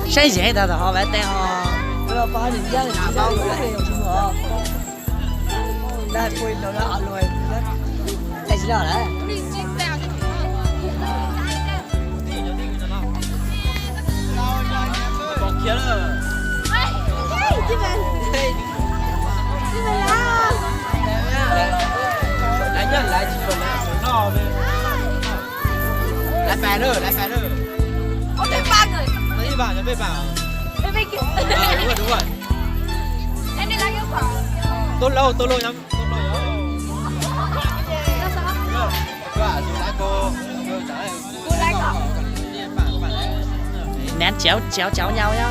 谁谁的好白带哈，这个把人家的拿包过来有什么？来贵到了阿罗，来吃了来。别了。这边啦。来人来几个来，来摆了，来摆了。我被8个。那一把就被摆了。被给。đúng rồi. Em đi lấy cái quả. Tốt lâu nhắm, tốt lâu. Quả chú lái cô. Cô lái cỏ. Nén chéo nhau nhá.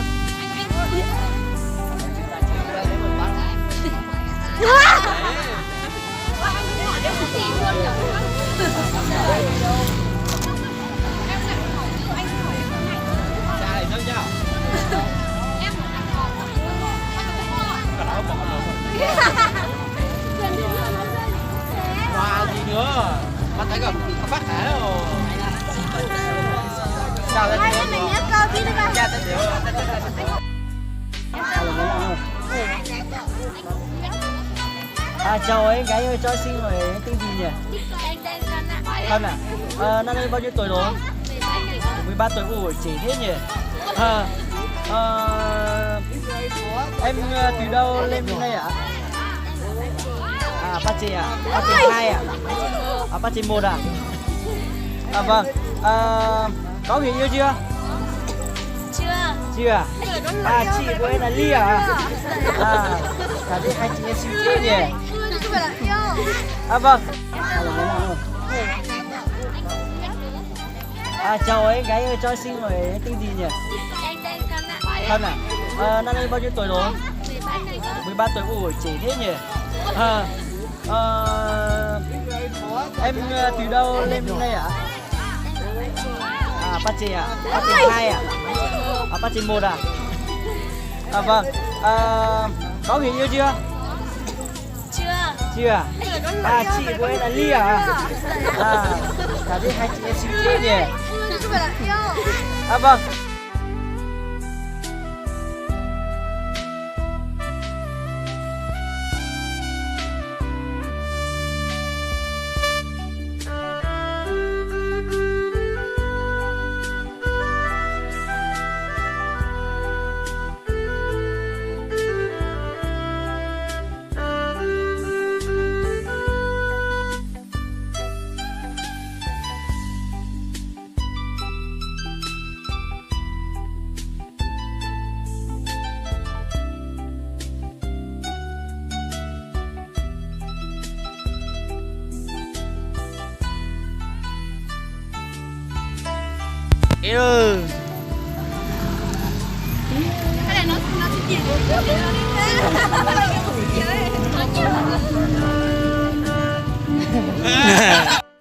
Wow, gì nữa? Bắt thấy gặp phát thả rồi. Chào Hai đứa mình nhớ câu biết được không? Chào tất chào ấy, gái ơi cho xin hỏi tên gì nhỉ? Thân à? Năm nay bao nhiêu tuổi rồi? 13 tuổi, ủa trẻ thế nhỉ? Em từ đâu lên đến đây ạ? À, Ba Trì à? Ba Trì 2 à? À, Ba Trì 1 à? À vâng, có người yêu chưa? Chưa. Chưa à? À, chị của em là Ly à? À, cảm thấy hai chị em xinh thế nhỉ? Không phải là yêu. À vâng. À, chào ấy, gái ơi cho xin hỏi tên gì nhỉ? Thân à? Năm nay bao nhiêu tuổi rồi? 13 tuổi, ủa trẻ thế nhỉ? Em từ đâu lên đến đây ạ? À, Ba Trì à? Ba Trì 2 à? À, Ba Trì 1 à? À vâng, có người yêu chưa? Chưa. Chưa à? À, chị của em là Ly à? À, cảm thấy hai chị em xinh thế nhỉ? Không phải là yêu. À vâng. Yêu. Cái này nó sẽ gì? Nó đi